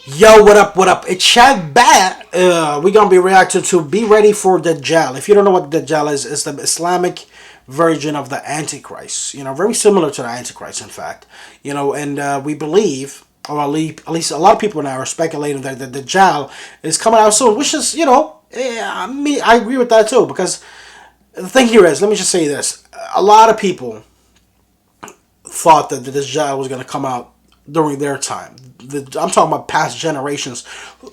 Yo, what up, what up? It's Shaq Bat. We're gonna be reacting to Be Ready for Dajjal. If you don't know what Dajjal is, it's the Islamic version of the Antichrist. Very similar to the Antichrist, in fact. And we believe, or at least a lot of people now are speculating that the Dajjal is coming out soon, which is, I agree with that too, because the thing here is, let me just say this. A lot of people thought that the Dajjal was going to come out during their time. I'm talking about past generations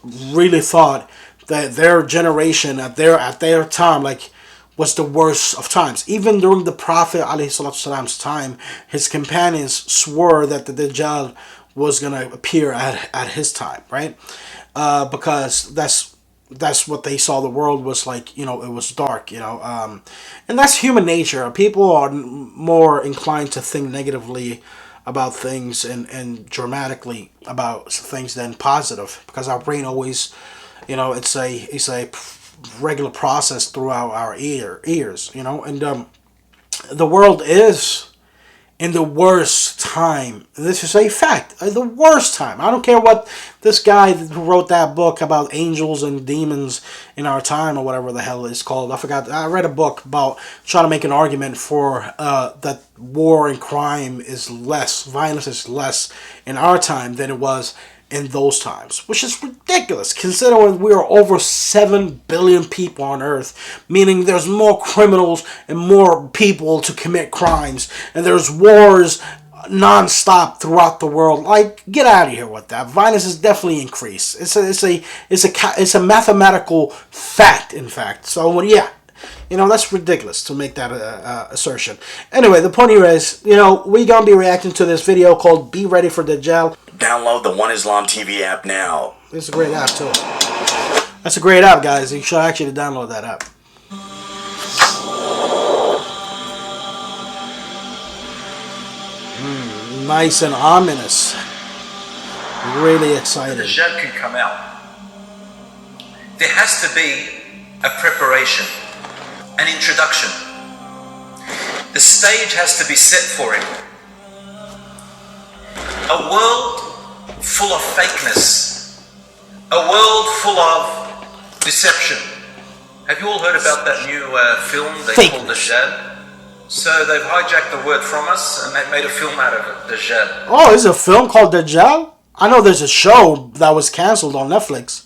really thought that their generation at their time was the worst of times. Even during the Prophet ﷺ's time, his companions swore that the Dajjal was going to appear at his time, right? Because that's what they saw the world was like. It was dark. And that's human nature. People are more inclined to think negatively about things and dramatically about things than positive, because our brain always, it's a regular process throughout our ears. And the world is in the worst time. This is a fact. The worst time. I don't care what this guy who wrote that book about angels and demons in our time, or whatever the hell it's called. I forgot. I read a book about trying to make an argument for that war and crime is less, violence is less in our time than it was in those times, which is ridiculous considering we are over 7 billion people on earth, meaning there's more criminals and more people to commit crimes, and there's wars non-stop throughout the world. Like, get out of here with that. Violence is definitely increased. It's a mathematical fact, in fact. So yeah, that's ridiculous to make that assertion. Anyway, the point here is, we gonna be reacting to this video called Be Ready for Dajjal. Download the One Islam TV app now. It's a great app too. That's a great app, guys. You should actually download that app. Nice and ominous. Really excited. The Dajjal can come out. There has to be a preparation, an introduction. The stage has to be set for him. A world full of fakeness. A world full of deception. Have you all heard about that new film they call Dajjal? So they've hijacked the word from us and they've made a film out of it, Dajjal. Oh, there's a film called Dajjal? I know there's a show that was cancelled on Netflix.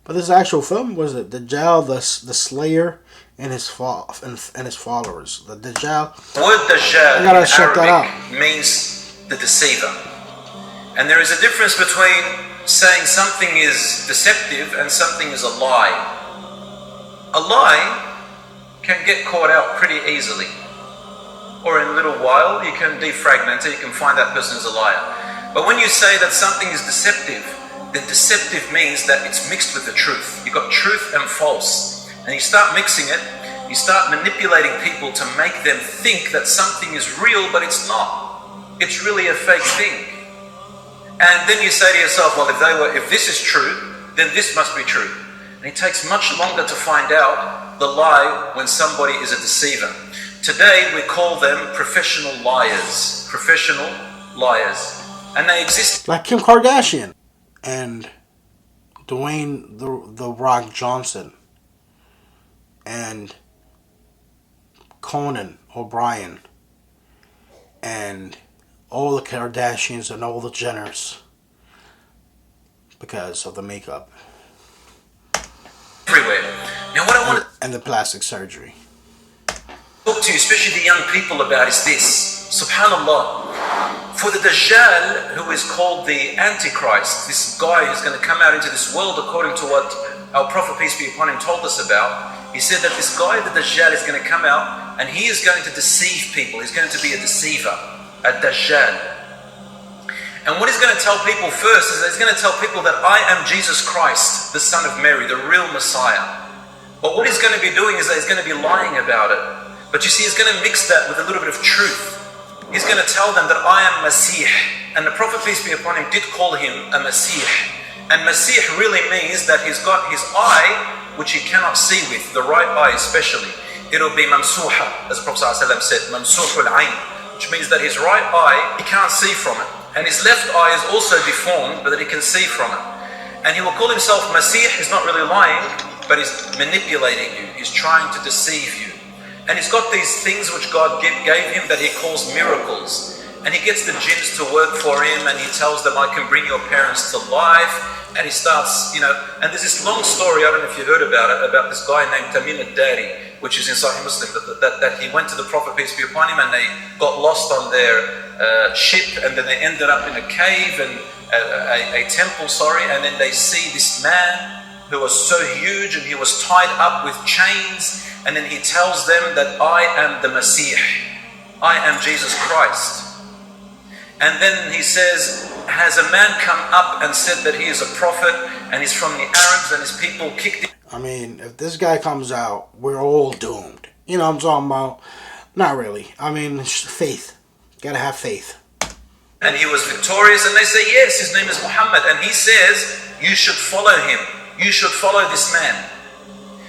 But this actual film, was it Dajjal, the Slayer, and his followers? The Dajjal. The word Dajjal I gotta check that out. Means the deceiver. And there is a difference between saying something is deceptive and something is a lie. A lie can get caught out pretty easily. Or in a little while, you can defragment it, you can find that person is a liar. But when you say that something is deceptive, then deceptive means that it's mixed with the truth. You've got truth and false. And you start mixing it, you start manipulating people to make them think that something is real, but it's not. It's really a fake thing. And then you say to yourself, well, if this is true, then this must be true. And it takes much longer to find out the lie when somebody is a deceiver. Today we call them professional liars. Professional liars. And they exist. Like Kim Kardashian and Dwayne the Rock Johnson and Conan O'Brien and all the Kardashians and all the Jenners, because of the makeup. Everywhere. Now what I want to and the plastic surgery. talk to you, especially the young people, about is this. Subhanallah. For the Dajjal, who is called the Antichrist, this guy who's going to come out into this world according to what our Prophet, peace be upon him, told us about, he said that this guy, the Dajjal, is going to come out and he is going to deceive people. He's going to be a deceiver, a Dajjal. And what he's going to tell people first is that he's going to tell people that I am Jesus Christ, the son of Mary, the real Messiah. But what he's going to be doing is that he's going to be lying about it. But you see, he's going to mix that with a little bit of truth. He's going to tell them that I am Masih. And the Prophet, peace be upon him, did call him a Masih. And Masih really means that he's got his eye, which he cannot see with, the right eye especially. It'll be mamsuha, as the Prophet ﷺ said, mamsuhul ayn, which means that his right eye, he can't see from it. And his left eye is also deformed, but that he can see from it. And he will call himself Masih. He's not really lying, but he's manipulating you. He's trying to deceive you. And he's got these things which God gave him that he calls miracles. And he gets the jinns to work for him, and he tells them, I can bring your parents to life. And he starts, and there's this long story, I don't know if you heard about it, about this guy named Tamim ad-Dari, which is in Sahih Muslim, that he went to the Prophet, peace be upon him, and they got lost on their ship, and then they ended up in a cave, and a temple, and then they see this man who was so huge, and he was tied up with chains, and then he tells them that I am the Masih, I am Jesus Christ. And then he says, has a man come up and said that he is a prophet and he's from the Arabs and his people kicked him? I mean, if this guy comes out, we're all doomed. You know what I'm talking about? Not really. I mean, it's faith. Gotta have faith. And he was victorious, and they say, yes, his name is Muhammad. And he says, you should follow him. You should follow this man.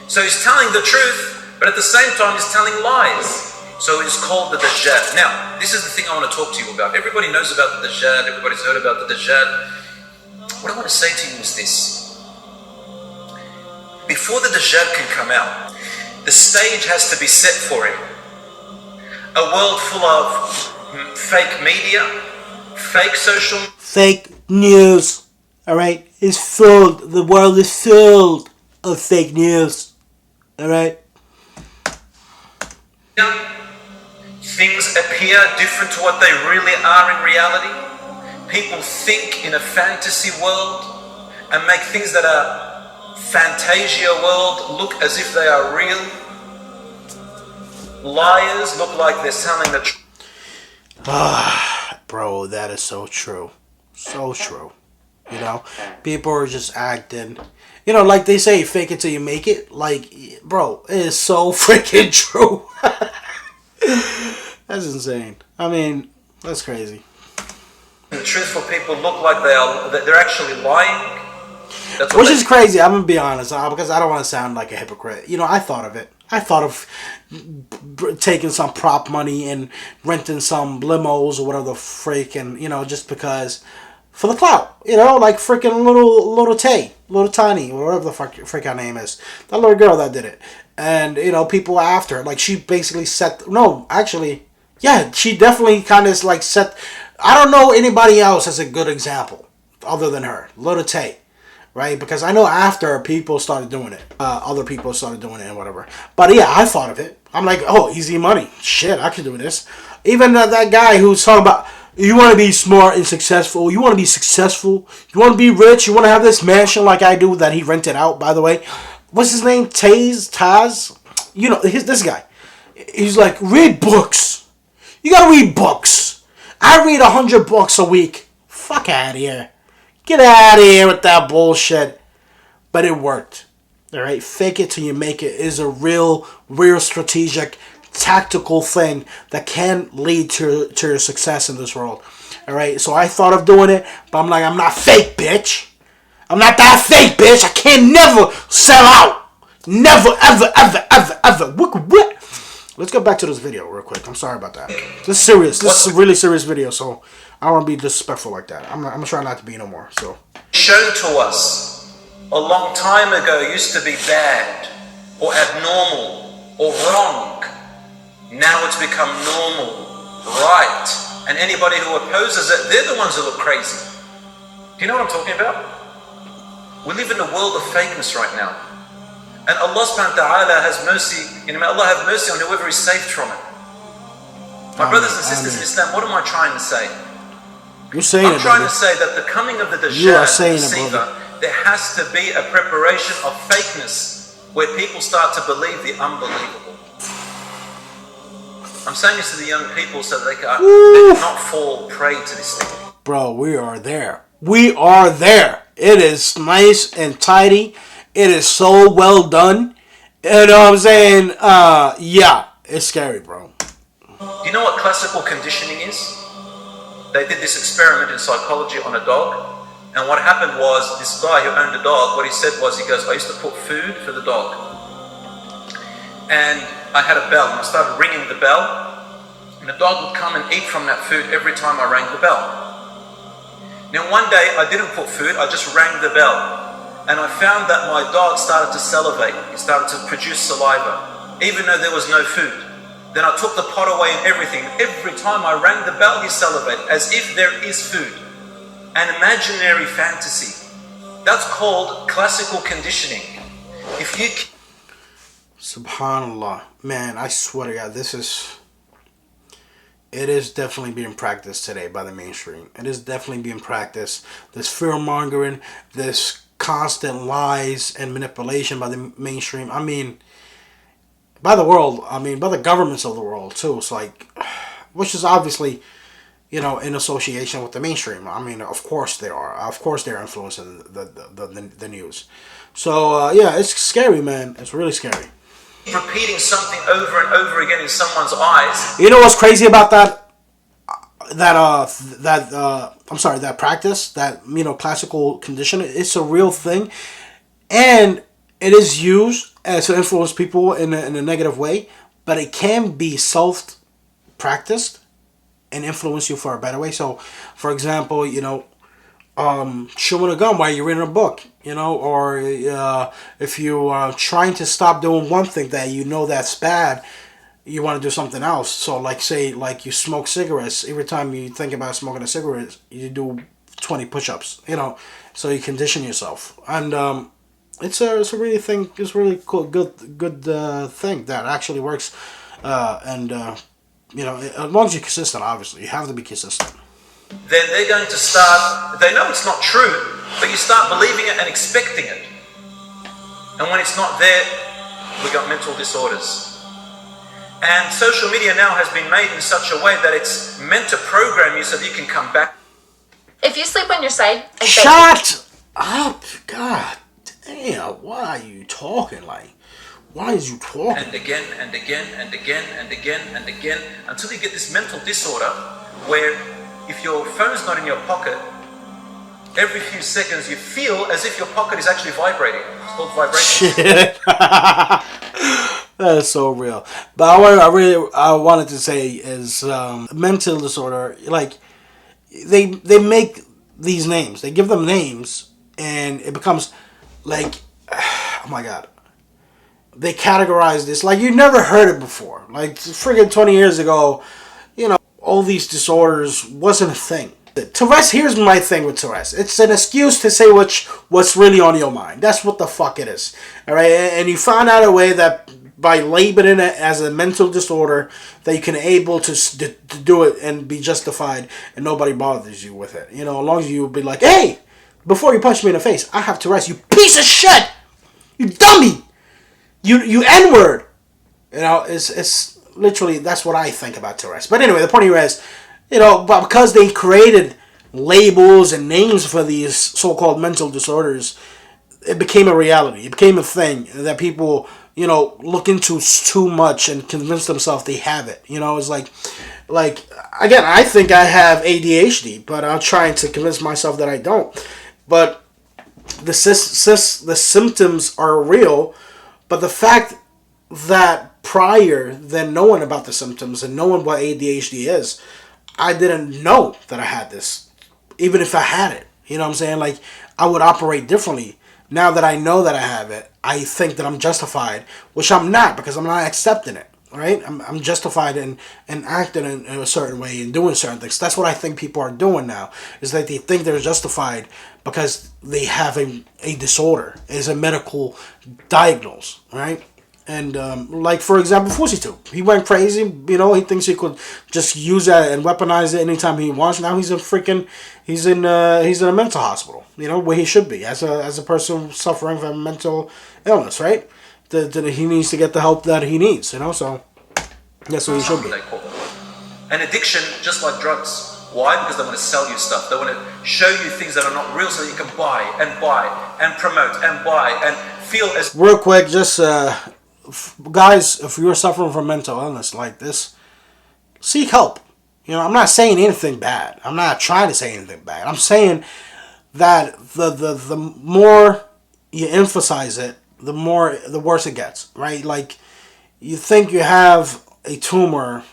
So he's telling the truth, but at the same time, he's telling lies. So it's called the Dajjal. Now, this is the thing I want to talk to you about. Everybody knows about the Dajjal. Everybody's heard about the Dajjal. What I want to say to you is this. Before the Dajjal can come out, the stage has to be set for him. A world full of fake media, fake social... Fake news. Alright? It's filled. The world is filled of fake news. Alright? Things appear different to what they really are in reality. People think in a fantasy world and make things that are fantasia world look as if they are real. Liars look like they're telling the truth. Bro, that is so true. So true. People are just acting. Like they say, fake it till you make it. Like, bro, it is so freaking true. That's insane. I mean, that's crazy. The truthful people look like they're actually lying. Which is crazy. I'm gonna be honest, because I don't want to sound like a hypocrite. I thought of it. I thought of taking some prop money and renting some limos or whatever the freak, and just because for the clout. Like freaking little Tiny, or whatever the freak her name is. That little girl that did it. And, people after her. Like, she basically she definitely kind of like set... I don't know anybody else as a good example other than her. Little Tay. Right? Because I know after people started doing it. Other people started doing it and whatever. But yeah, I thought of it. I'm like, oh, easy money. Shit, I can do this. Even that guy who's talking about... You want to be smart and successful. You want to be successful. You want to be rich. You want to have this mansion like I do that he rented out, by the way. What's his name? Taz? This guy. He's like, read books. You got to read books. I read 100 books a week. Fuck out of here. Get out of here with that bullshit. But it worked. Alright? Fake it till you make it is a real strategic tactical thing that can lead to your success in this world. Alright, so I thought of doing it, but I'm like, I'm not fake, bitch. I'm not that fake, bitch. I can never sell out. Never, ever. Let's get back to this video real quick. I'm sorry about that. This is serious. This is a really serious video, so I don't want to be disrespectful like that. I'm gonna try not to be no more. So shown to us a long time ago used to be bad or abnormal or wrong. Now it's become normal, right? And anybody who opposes it, they're the ones who look crazy. Do you know what I'm talking about? We live in a world of fakeness right now. And Allah subhanahu wa ta'ala has mercy, may Allah have mercy on whoever is saved from it. My brothers and sisters in Islam, what am I trying to say? You're saying I'm trying to say that the coming of the Dajjal, deceiver, there has to be a preparation of fakeness where people start to believe the unbelievable. I'm saying this to the young people so that they cannot fall prey to this thing. Bro, we are there. We are there. It is nice and tidy. It is so well done. You know what I'm saying? Yeah, it's scary, bro. Do you know what classical conditioning is? They did this experiment in psychology on a dog. And what happened was, this guy who owned a dog, what he said was, he goes, I used to put food for the dog. And I had a bell, and I started ringing the bell. And the dog would come and eat from that food every time I rang the bell. Now one day I didn't put food, I just rang the bell. And I found that my dog started to salivate. He started to produce saliva, even though there was no food. Then I took the pot away and everything. Every time I rang the bell, he salivated, as if there is food. An imaginary fantasy. That's called classical conditioning. If you... Subhanallah. Man, I swear to God, it is definitely being practiced today by the mainstream. It is definitely being practiced. This fear-mongering, this constant lies and manipulation by the mainstream. I mean, by the world. I mean, by the governments of the world, too. It's like, which is obviously, in association with the mainstream. I mean, of course they are. Of course they're influencing the news. So, yeah, it's scary, man. It's really scary. Repeating something over and over again in someone's eyes. You know what's crazy about that practice, that classical condition? It's a real thing, and it is used as to influence people in a negative way, but it can be self practiced and influence you for a better way. So, for example, chewing a gum while you're reading a book, or if you are trying to stop doing one thing that that's bad, you want to do something else. So, like you smoke cigarettes. Every time you think about smoking a cigarette, you do 20 push-ups. So you condition yourself, and it's a really thing. It's really cool, good thing that actually works, and as long as you're consistent. Obviously, you have to be consistent. Then they're going to start, they know it's not true, but you start believing it and expecting it. And when it's not there, we got mental disorders. And social media now has been made in such a way that it's meant to program you so that you can come back. If you sleep on your side, shut up! God damn, why are you talking like? Why is you talking? And again, and again, and again, and again, and again, until you get this mental disorder where if your phone's not in your pocket, every few seconds you feel as if your pocket is actually vibrating. It's called vibration. Shit. That is so real. But I wanted to say is mental disorder. Like they make these names. They give them names, and it becomes like, oh my God. They categorize this like you never heard it before. Like friggin' 20 years ago, all these disorders wasn't a thing. Tourette's, here's my thing with Tourette's. It's an excuse to say what's really on your mind. That's what the fuck it is. All right, and you found out a way that by labeling it as a mental disorder, that you can able to do it and be justified, and nobody bothers you with it. As long as you be like, hey, before you punch me in the face, I have Tourette's. You piece of shit. You dummy. You N-word. It's literally, that's what I think about Tourette's. But anyway, the point here is, but because they created labels and names for these so-called mental disorders, it became a reality. It became a thing that people, look into too much and convince themselves they have it. It's like again, I think I have ADHD, but I'm trying to convince myself that I don't. But the symptoms are real, but the fact that prior than knowing about the symptoms and knowing what ADHD is, I didn't know that I had this. Even if I had it, you know what I'm saying? Like, I would operate differently. Now that I know that I have it, I think that I'm justified, which I'm not, because I'm not accepting it, right? I'm justified in acting in a certain way and doing certain things. That's what I think people are doing now, is that they think they're justified because they have a disorder. It's a medical diagnosis, right? And like, for example, Fusi too. He went crazy. He thinks he could just use that and weaponize it anytime he wants. Now he's in a mental hospital. Where he should be as a person suffering from mental illness, right? That he needs to get the help that he needs. So that's what he should be. An addiction, just like drugs. Why? Because they want to sell you stuff. They want to show you things that are not real, so that you can buy and promote and buy and feel as. Real quick, just. Guys, if you're suffering from mental illness like this, seek help. I'm not saying anything bad. I'm not trying to say anything bad. I'm saying that the more you emphasize it, the worse it gets, right? Like, you think you have a tumor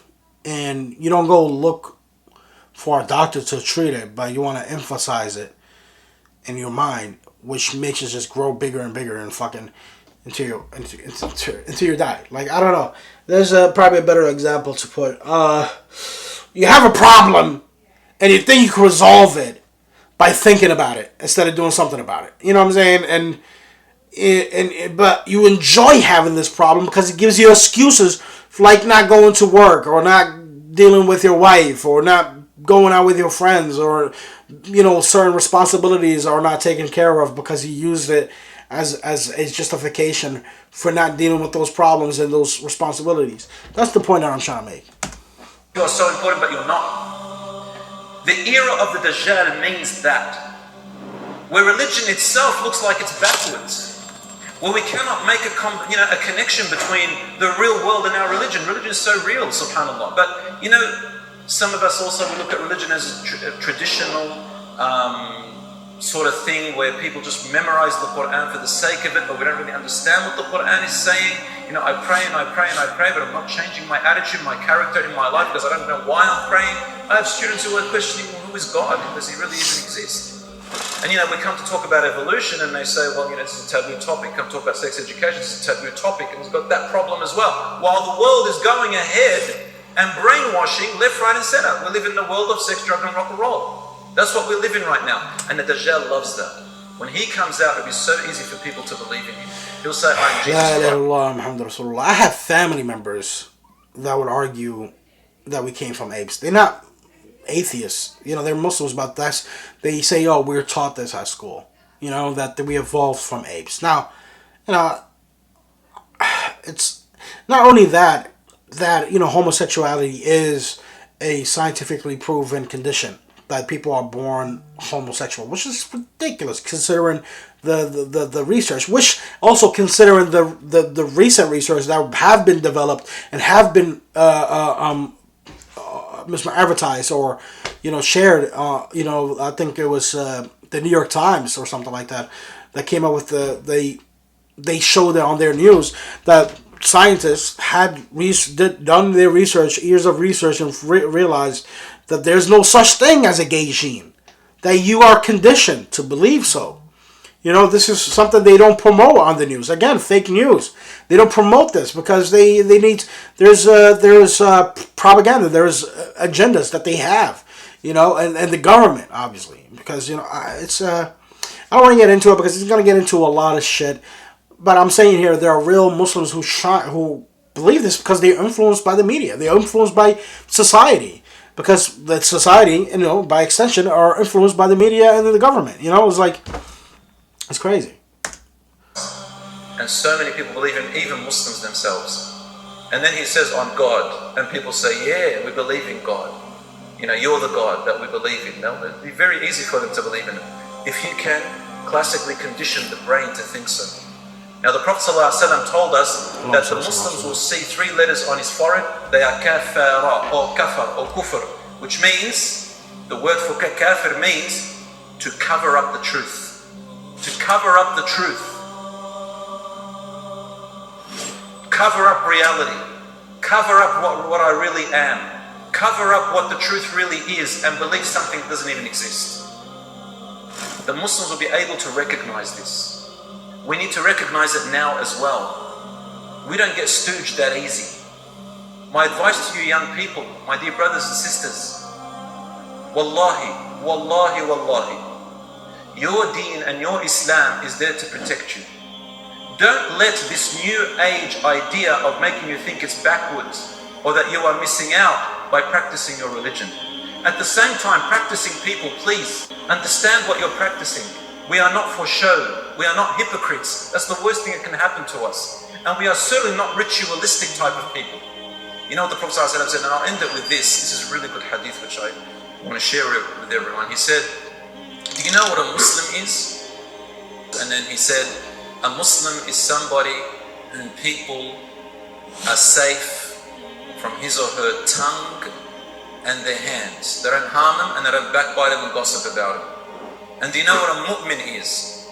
and you don't go look for a doctor to treat it, but you want to emphasize it in your mind, which makes it just grow bigger and bigger and fucking into your die. Like, I don't know. There's probably a better example to put. You have a problem and you think you can resolve it by thinking about it instead of doing something about it. You know what I'm saying? But you enjoy having this problem because it gives you excuses like not going to work or not dealing with your wife or not going out with your friends, or certain responsibilities are not taken care of because you used it as a justification for not dealing with those problems and those responsibilities. That's the point that I'm trying to make. You're so important, but you're not. The era of the Dajjal means that, where religion itself looks like it's backwards, where we cannot make a connection between the real world and our religion. Religion is so real, subhanAllah. But some of us also look at religion as a traditional sort of thing where people just memorize the Quran for the sake of it, but we don't really understand what the Quran is saying. I pray and I pray and I pray, but I'm not changing my attitude, my character in my life because I don't know why I'm praying. I have students who are questioning, well, who is God? Does he really even exist? And we come to talk about evolution and they say, well, this is a taboo topic. Come talk about sex education, this is a taboo topic, and it's got that problem as well. While the world is going ahead and brainwashing left, right and center. We live in the world of sex, drug and rock and roll. That's what we live in right now. And the Dajjal loves that. When he comes out, it'll be so easy for people to believe in him. He'll say, I'm Jesus Christ. I have family members that would argue that we came from apes. They're not atheists. They're Muslims, but they say, oh, we're taught this at school. That we evolved from apes. Now, it's not only that homosexuality is a scientifically proven condition, that people are born homosexual, which is ridiculous considering the research, which also considering the recent research that have been developed and have been advertised or shared. I think it was the New York Times or something like that came up with they showed it on their news that scientists had done their research, years of research, and realized that there's no such thing as a gay gene, that you are conditioned to believe so. This is something they don't promote on the news. Again, fake news. They don't promote this because they need. There's propaganda. There's agendas that they have. And the government obviously, because it's. I don't want to get into it because it's going to get into a lot of shit. But I'm saying here there are real Muslims who believe this because they're influenced by the media. They're influenced by society. Because the society, by extension, are influenced by the media and the government. It's like, it's crazy. And so many people believe in, even Muslims themselves. And then he says, on God. And people say, yeah, we believe in God. You're the God that we believe in. No, it'd be very easy for them to believe in it. If you can classically condition the brain to think so. Now the Prophet ﷺ told us that the Muslims will see 3 letters on his forehead. They are kafara or kafar or kufr, which means, the word for kafir means to cover up the truth. To cover up the truth. Cover up reality. Cover up what I really am. Cover up what the truth really is and believe something that doesn't even exist. The Muslims will be able to recognize this. We need to recognize it now as well. We don't get stooged that easy. My advice to you young people, my dear brothers and sisters, wallahi, wallahi, wallahi, your deen and your Islam is there to protect you. Don't let this new age idea of making you think it's backwards or that you are missing out by practicing your religion. At the same time, practicing people, please understand what you're practicing. We are not for show. We are not hypocrites. That's the worst thing that can happen to us. And we are certainly not ritualistic type of people. You know what the Prophet ﷺ said, and I'll end it with this. This is a really good hadith which I want to share it with everyone. He said, do you know what a Muslim is? And then he said, a Muslim is somebody whom people are safe from his or her tongue and their hands. They don't harm him and they don't backbite him and gossip about him. And do you know what a mu'min is?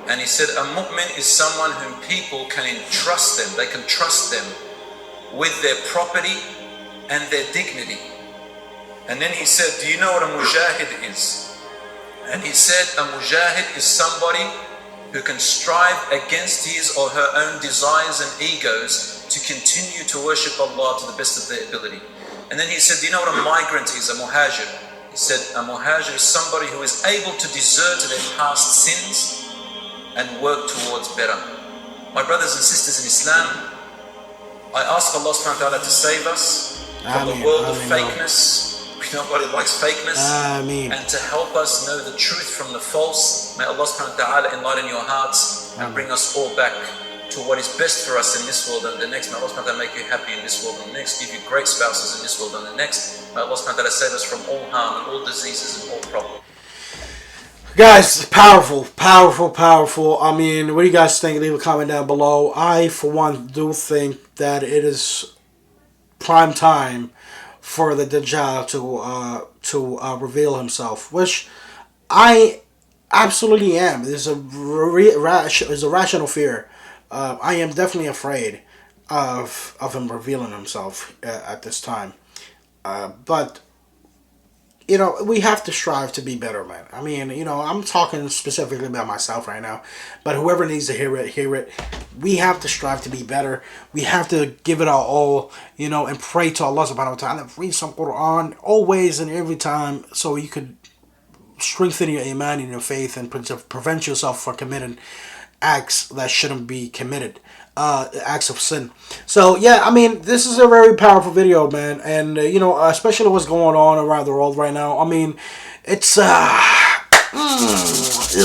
And he said, a mu'min is someone whom people can entrust them. They can trust them with their property and their dignity. And then he said, do you know what a mujahid is? And he said, a mujahid is somebody who can strive against his or her own desires and egos to continue to worship Allah to the best of their ability. And then he said, do you know what a migrant is, a muhajir? He said, a muhajir is somebody who is able to desert their past sins and work towards better. My brothers and sisters in Islam, I ask Allah subhanahu wa ta'ala to save us from the world of fakeness. Nobody likes fakeness. And to help us know the truth from the false. May Allah subhanahu wa ta'ala enlighten your hearts and bring us all back to what is best for us in this world and the next. May Allah subhanahu wa ta'ala make you happy in this world and the next. Give you great spouses in this world and the next. May Allah subhanahu wa ta'ala save us from all harm and all diseases and all problems. Guys, powerful, powerful, powerful. I mean, what do you guys think? Leave a comment down below. I, for one, do think that it is prime time for the Dajjal to reveal himself, which I absolutely am. There's a rational fear. I am definitely afraid of him revealing himself at this time. But you know, we have to strive to be better, man. I mean, you know, I'm talking specifically about myself right now, but whoever needs to hear it, hear it. We have to strive to be better. We have to give it our all, you know, and pray to Allah subhanahu wa ta'ala. Read some Quran always and every time so you could strengthen your iman and your faith and prevent yourself from committing acts that shouldn't be committed. Acts of sin. So yeah, I mean, this is a very powerful video, man, and you know, especially what's going on around the world right now. I mean, it's it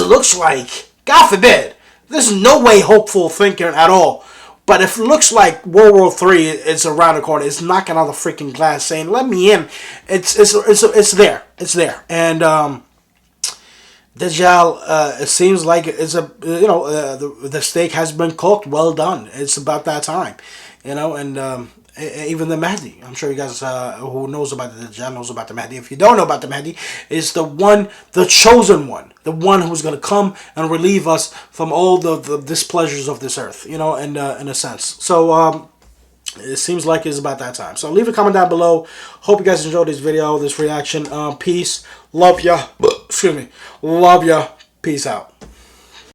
looks like, God forbid, there's no way hopeful thinking at all. But if it looks like World War III is around the corner, it's knocking on the freaking glass, saying, "Let me in." It's there, it's there, and Dajjal, it seems like it's a, you know, the steak has been cooked. Well done. It's about that time, you know, and even the Mahdi. I'm sure you guys who knows about the Dajjal knows about the Mahdi. If you don't know about the Mahdi, is the one, the chosen one, the one who's going to come and relieve us from all the displeasures of this earth, you know, and in a sense. So it seems like it's about that time. So leave a comment down below. Hope you guys enjoyed this video, this reaction. Peace. Love ya. Excuse me. Love ya. Peace out.